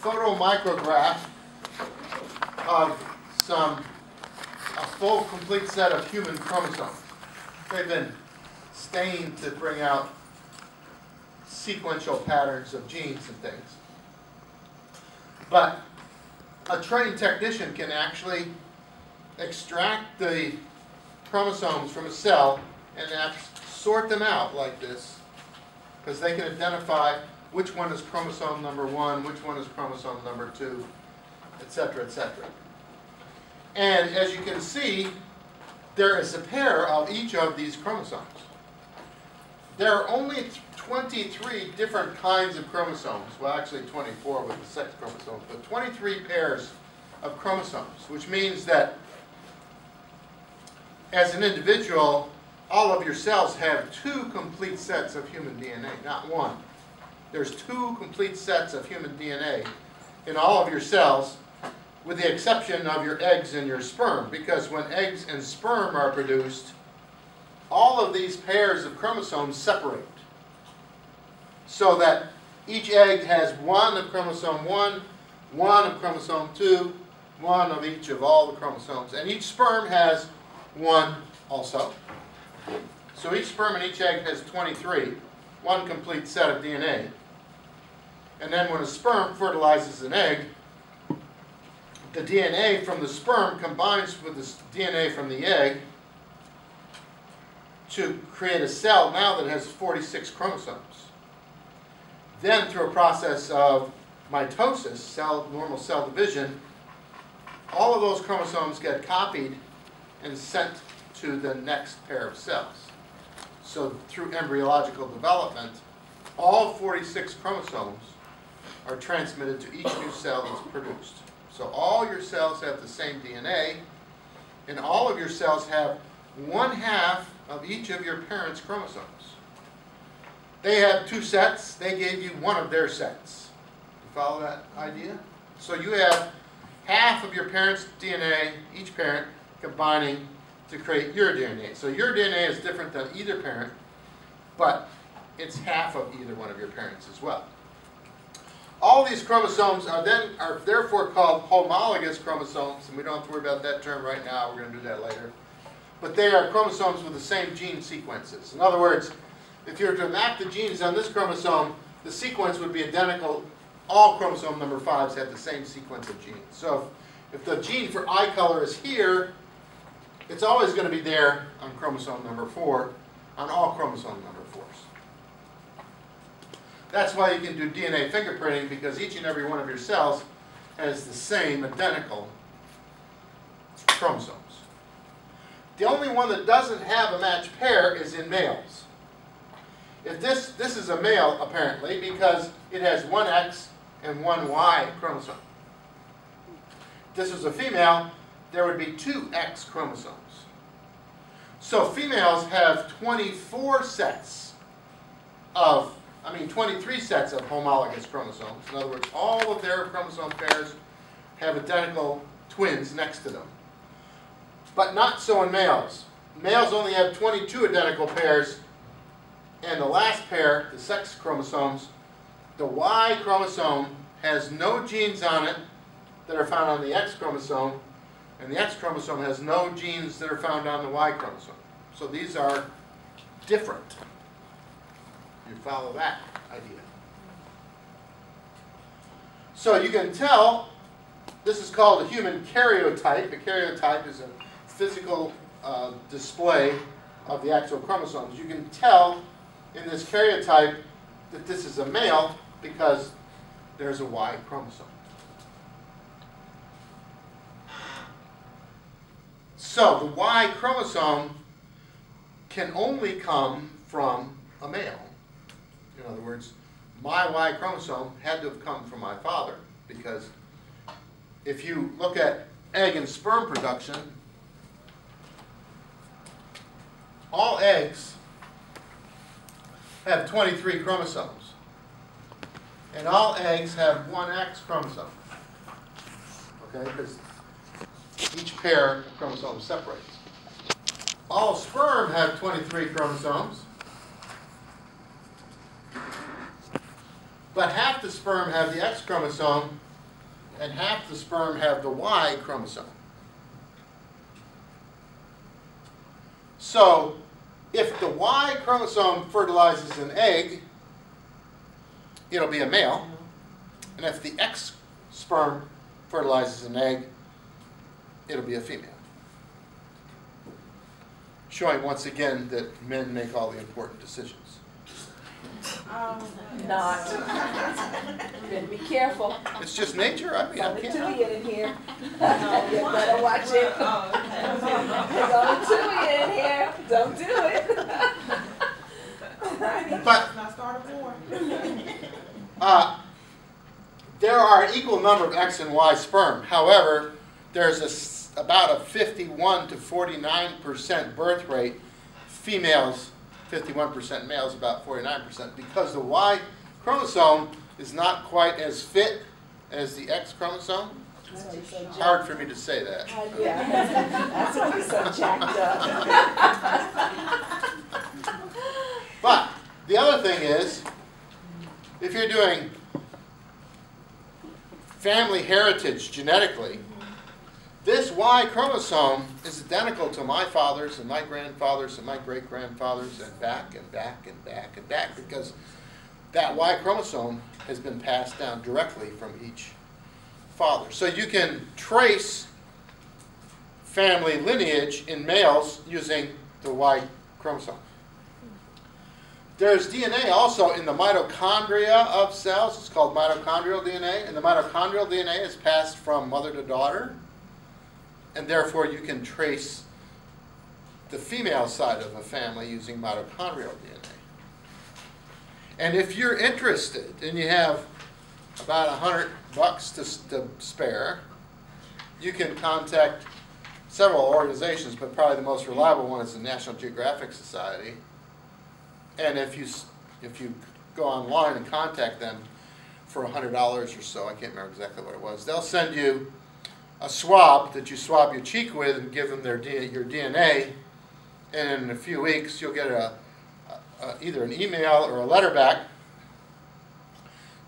photomicrograph of a full complete set of human chromosomes. They've been stained to bring out sequential patterns of genes and things. But a trained technician can actually extract the chromosomes from a cell and sort them out like this, because they can identify which one is chromosome number 1, which one is chromosome number 2, etc., etc. And as you can see, there is a pair of each of these chromosomes. There are only 23 different kinds of chromosomes, well actually 24 with the sex chromosomes, but 23 pairs of chromosomes, which means that as an individual, all of your cells have 2 complete sets of human DNA, not one. There's 2 complete sets of human DNA in all of your cells, with the exception of your eggs and your sperm, because when eggs and sperm are produced, all of these pairs of chromosomes separate, so that each egg has 1 of chromosome 1, 1 of chromosome 2, 1 of each of all the chromosomes, and each sperm has 1 also. So each sperm and each egg has 23, 1 complete set of DNA. And then when a sperm fertilizes an egg, the DNA from the sperm combines with the DNA from the egg to create a cell now that has 46 chromosomes. Then through a process of mitosis, normal cell division, all of those chromosomes get copied and sent to the next pair of cells. So through embryological development, all 46 chromosomes are transmitted to each new cell that's produced. So all your cells have the same DNA, and all of your cells have 1/2 of each of your parents' chromosomes. They have 2 sets, they gave you 1 of their sets. You follow that idea? So you have 1/2 of your parents' DNA, each parent, combining to create your DNA. So your DNA is different than either parent, but it's 1/2 of either one of your parents as well. All these chromosomes are therefore called homologous chromosomes, and we don't have to worry about that term right now, we're going to do that later. But they are chromosomes with the same gene sequences. In other words, if you were to map the genes on this chromosome, the sequence would be identical. All chromosome number 5s have the same sequence of genes. So if the gene for eye color is here, it's always going to be there on chromosome number 4, on all chromosome number 4s. That's why you can do DNA fingerprinting, because each and every one of your cells has the same identical chromosomes. The only one that doesn't have a matched pair is in males. If this is a male, apparently, because it has 1 X and 1 Y chromosome. If this was a female, there would be 2 X chromosomes. So females have 23 sets of homologous chromosomes. In other words, all of their chromosome pairs have identical twins next to them. But not so in males. Males only have 22 identical pairs, and the last pair, the sex chromosomes, the Y chromosome has no genes on it that are found on the X chromosome, and the X chromosome has no genes that are found on the Y chromosome. So these are different. You follow that idea. So you can tell, this is called a human karyotype. A karyotype is a physical display of the actual chromosomes. You can tell in this karyotype that this is a male because there's a Y chromosome. So the Y chromosome can only come from a male. In other words, my Y chromosome had to have come from my father, because if you look at egg and sperm production, all eggs have 23 chromosomes, and all eggs have 1 X chromosome. Okay, because each pair of chromosomes separates. All sperm have 23 chromosomes, but half the sperm have the X chromosome and half the sperm have the Y chromosome. So if the Y chromosome fertilizes an egg, it'll be a male. And if the X sperm fertilizes an egg, it'll be a female. Showing once again that men make all the important decisions. Not. You better be careful. It's just nature. I mean, I There's can't only help two in here. You better watch it. There's only two in here. Don't do it. But there are an equal number of X and Y sperm. However, there's about a 51 to 49% birth rate. Females, 51%, males about 49%, because the Y chromosome is not quite as fit as the X chromosome. It's hard for me to say that. Yeah, that's why he's so jacked up. But the other thing is, if you're doing family heritage genetically, this Y chromosome is identical to my father's and my grandfather's and my great-grandfather's and back and back and back and back, because that Y chromosome has been passed down directly from each father. So you can trace family lineage in males using the Y chromosome. There's DNA also in the mitochondria of cells. It's called mitochondrial DNA. And the mitochondrial DNA is passed from mother to daughter. And therefore, you can trace the female side of a family using mitochondrial DNA. And if you're interested and you have about $100 to spare, you can contact several organizations, but probably the most reliable one is the National Geographic Society. And if you go online and contact them for $100 or so, I can't remember exactly what it was, they'll send you a swab that you swab your cheek with and give them your DNA, and in a few weeks you'll get either an email or a letter back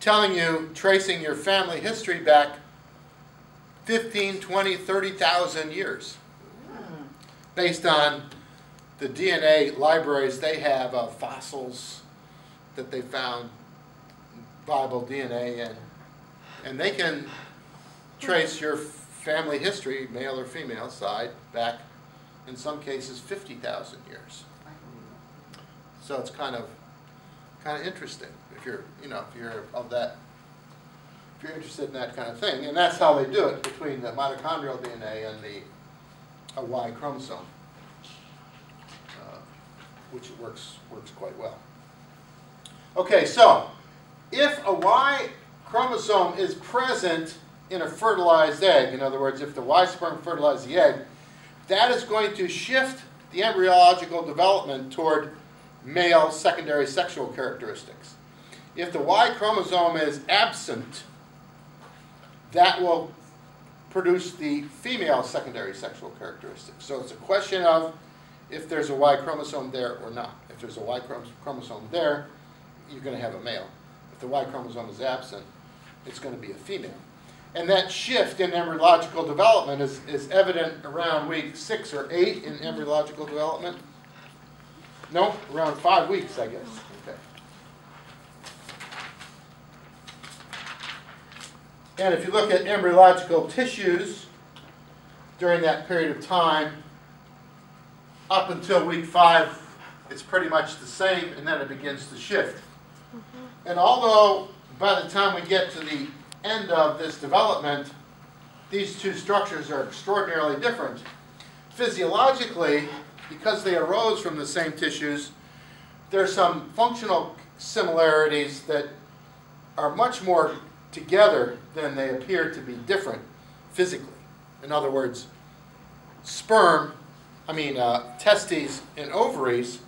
telling you, tracing your family history back 15, 20, 30,000 years based on the DNA libraries they have of fossils that they found viable DNA in. And they can trace your family history, male or female side, back in some cases 50,000 years. So it's kind of interesting if you're interested in that kind of thing. And that's how they do it between the mitochondrial DNA and the Y chromosome, which works quite well. Okay, so if a Y chromosome is present in a fertilized egg, in other words, if the Y sperm fertilizes the egg, that is going to shift the embryological development toward male secondary sexual characteristics. If the Y chromosome is absent, that will produce the female secondary sexual characteristics. So it's a question of if there's a Y chromosome there or not. If there's a Y chromosome there, you're going to have a male. If the Y chromosome is absent, it's going to be a female. And that shift in embryological development is evident around week 6 or 8 in embryological development. No, around 5 weeks, I guess. Okay. And if you look at embryological tissues during that period of time, up until week 5, it's pretty much the same, and then it begins to shift. And although by the time we get to the end of this development, these two structures are extraordinarily different, physiologically, because they arose from the same tissues, there's some functional similarities that are much more together than they appear to be different physically. In other words, testes and ovaries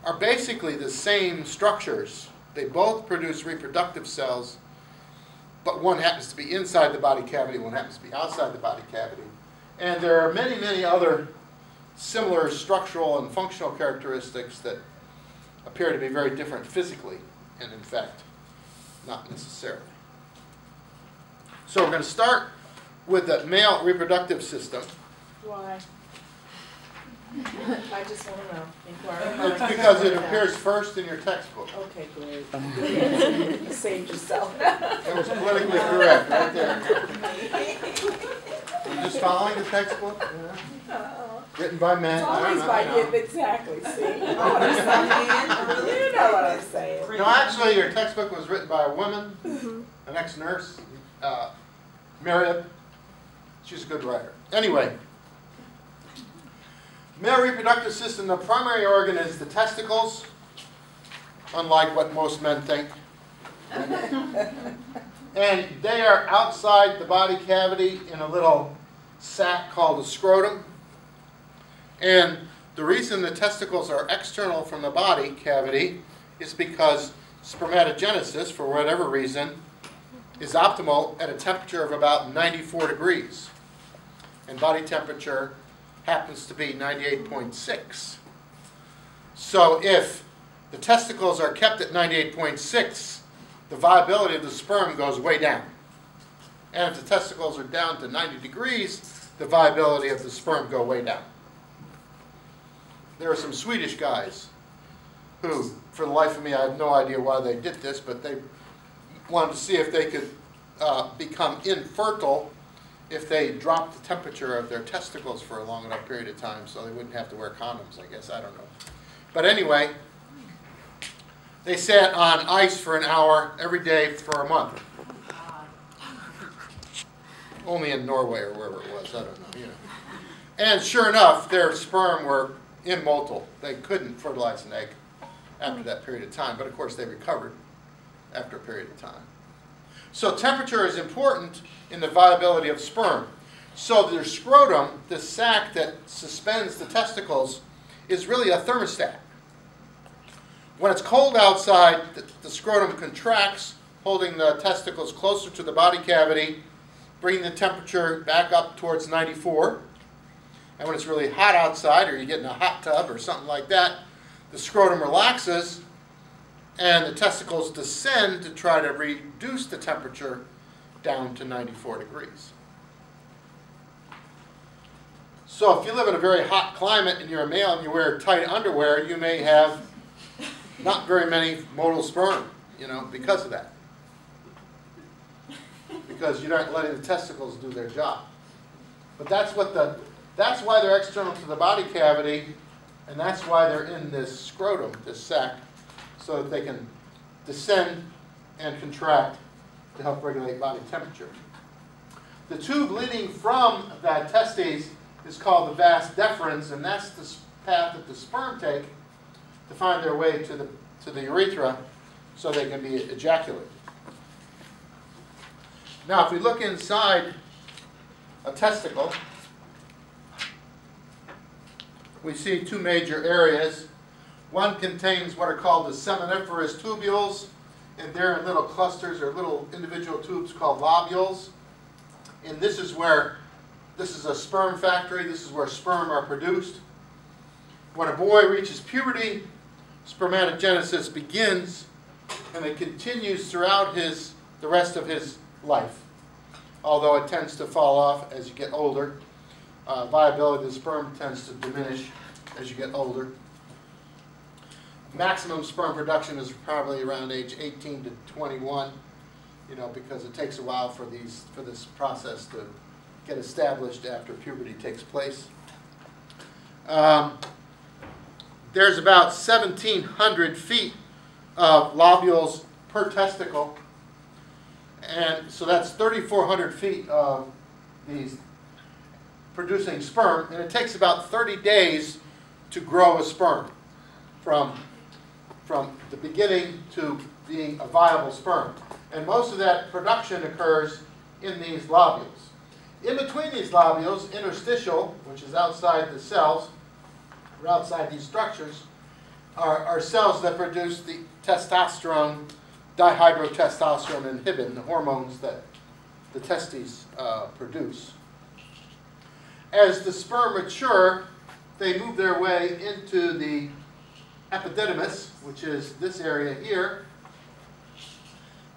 are basically the same structures. They both produce reproductive cells, but one happens to be inside the body cavity, one happens to be outside the body cavity. And there are many, many other similar structural and functional characteristics that appear to be very different physically, and in fact, not necessarily. So we're going to start with the male reproductive system. Why? I just want to know. Inquire. It's because it appears first in your textbook. Okay, great. You saved yourself. That was politically correct right there. You're just following the textbook? Yeah. Written by men. It's always by exactly. See? You know what I'm saying? You know what I'm saying. No, actually, your textbook was written by a woman, an ex-nurse, Marriott. She's a good writer. Anyway, male reproductive system, the primary organ is the testicles, unlike what most men think. And they are outside the body cavity in a little sac called a scrotum. And the reason the testicles are external from the body cavity is because spermatogenesis, for whatever reason, is optimal at a temperature of about 94 degrees. And body temperature happens to be 98.6. So if the testicles are kept at 98.6, the viability of the sperm goes way down. And if the testicles are down to 90 degrees, the viability of the sperm go way down. There are some Swedish guys who, for the life of me, I have no idea why they did this, but they wanted to see if they could become infertile if they dropped the temperature of their testicles for a long enough period of time so they wouldn't have to wear condoms, I guess. I don't know. But anyway, they sat on ice for an hour every day for a month. Only in Norway or wherever it was, I don't know. You know. And sure enough, their sperm were immotile. They couldn't fertilize an egg after that period of time, but of course they recovered after a period of time. So temperature is important in the viability of sperm. So their scrotum, the sac that suspends the testicles, is really a thermostat. When it's cold outside, the scrotum contracts, holding the testicles closer to the body cavity, bringing the temperature back up towards 94. And when it's really hot outside, or you get in a hot tub or something like that, the scrotum relaxes and the testicles descend to try to reduce the temperature down to 94 degrees. So if you live in a very hot climate and you're a male and you wear tight underwear, you may have not very many motile sperm, you know, because of that. Because you're not letting the testicles do their job. But that's why they're external to the body cavity, and that's why they're in this scrotum, this sac, so that they can descend and contract to help regulate body temperature. The tube leading from that testes is called the vas deferens, and that's the path that the sperm take to find their way to the urethra so they can be ejaculated. Now, if we look inside a testicle, we see two major areas. One contains what are called the seminiferous tubules, and they're in little clusters or little individual tubes called lobules. And this is a sperm factory. This is where sperm are produced. When a boy reaches puberty, spermatogenesis begins, and it continues throughout the rest of his life. Although it tends to fall off as you get older. Viability of the sperm tends to diminish as you get older. Maximum sperm production is probably around age 18 to 21, you know, because it takes a while for this process to get established after puberty takes place. There's about 1,700 feet of lobules per testicle, and so that's 3,400 feet of these producing sperm, and it takes about 30 days to grow a sperm from the beginning to being a viable sperm. And most of that production occurs in these lobules. In between these lobules, interstitial, which is outside the cells, or outside these structures, are cells that produce the testosterone, dihydrotestosterone inhibin, the hormones that the testes produce. As the sperm mature, they move their way into the epididymis, which is this area here.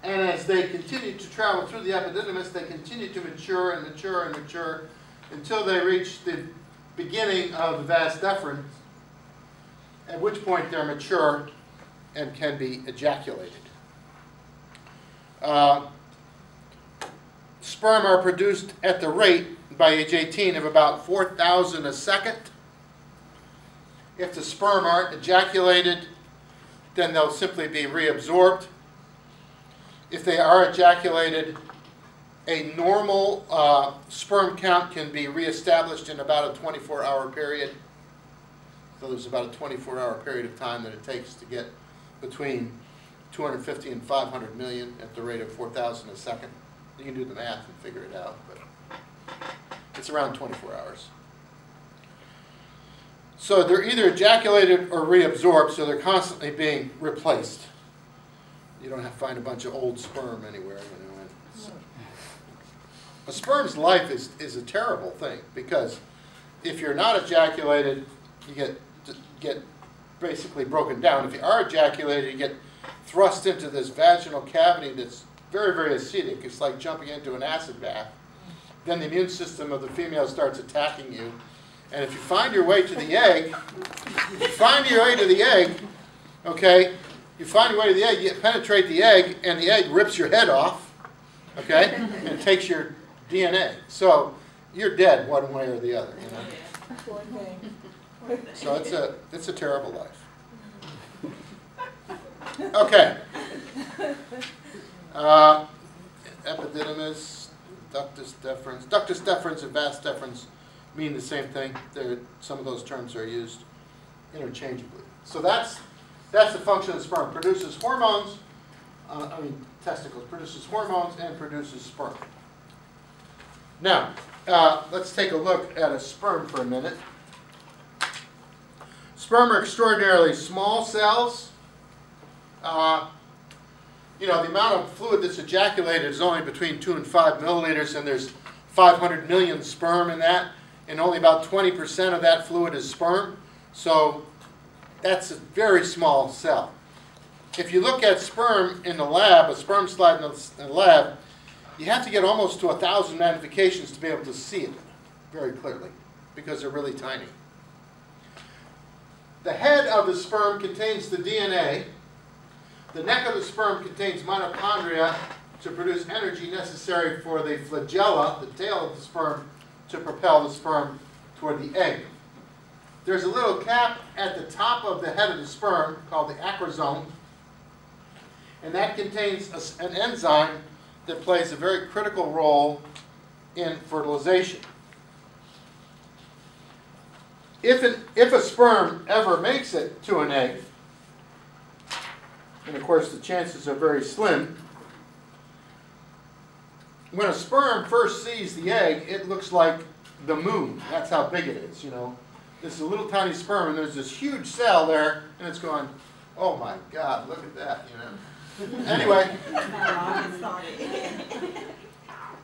And as they continue to travel through the epididymis, they continue to mature and mature and mature until they reach the beginning of the vas deferens, at which point they're mature and can be ejaculated. Sperm are produced at the rate, by age 18, of about 4,000 a second. If the sperm aren't ejaculated, then they'll simply be reabsorbed. If they are ejaculated, a normal sperm count can be reestablished in about a 24-hour period. So there's about a 24-hour period of time that it takes to get between 250 and 500 million at the rate of 4,000 a second. You can do the math and figure it out, but it's around 24 hours. So they're either ejaculated or reabsorbed, so they're constantly being replaced. You don't have to find a bunch of old sperm anywhere, you know. A sperm's life is a terrible thing, because if you're not ejaculated, you get basically broken down. If you are ejaculated, you get thrust into this vaginal cavity that's very, very acidic. It's like jumping into an acid bath. Then the immune system of the female starts attacking you. And if you find your way to the egg, okay, you find your way to the egg, you penetrate the egg, and the egg rips your head off, okay, and it takes your DNA. So you're dead one way or the other, you know. So it's a terrible life. Okay. Epididymis, ductus deferens. Ductus deferens and vas deferens mean the same thing. Some of those terms are used interchangeably. So that's the function of the sperm. Produces hormones, testicles, produces hormones and produces sperm. Now, let's take a look at a sperm for a minute. Sperm are extraordinarily small cells. The amount of fluid that's ejaculated is only between 2 and 5 milliliters, and there's 500 million sperm in that, and only about 20% of that fluid is sperm. So that's a very small cell. If you look at sperm in the lab, a sperm slide in the lab, you have to get almost to 1,000 magnifications to be able to see it very clearly, because they're really tiny. The head of the sperm contains the DNA. The neck of the sperm contains mitochondria to produce energy necessary for the flagella, the tail of the sperm, to propel the sperm toward the egg. There's a little cap at the top of the head of the sperm called the acrosome, and that contains an enzyme that plays a very critical role in fertilization. If a sperm ever makes it to an egg, and of course the chances are very slim, when a sperm first sees the egg, it looks like the moon. That's how big it is, you know. This is a little tiny sperm, and there's this huge cell there, and it's going, oh my God, look at that, you know. Anyway,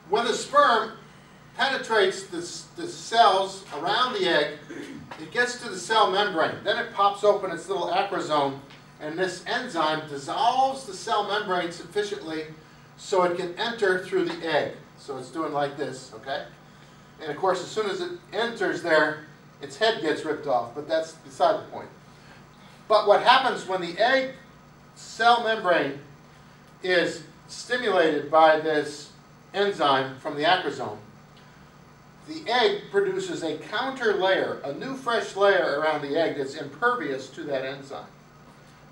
when the sperm penetrates the cells around the egg, it gets to the cell membrane. Then it pops open its little acrosome, and this enzyme dissolves the cell membrane sufficiently so it can enter through the egg. So it's doing like this, okay? And of course, as soon as it enters there, its head gets ripped off, but that's beside the point. But what happens when the egg cell membrane is stimulated by this enzyme from the acrosome, the egg produces a counter layer, a new fresh layer around the egg that's impervious to that enzyme,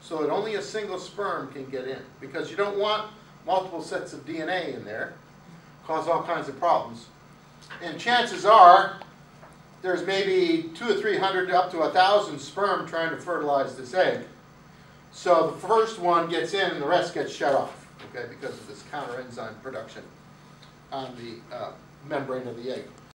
so that only a single sperm can get in, because you don't want multiple sets of DNA in there, cause all kinds of problems. And chances are there's maybe 200 or 300 up to 1,000 sperm trying to fertilize this egg. So the first one gets in and the rest gets shut off, okay, because of this counter enzyme production on the membrane of the egg.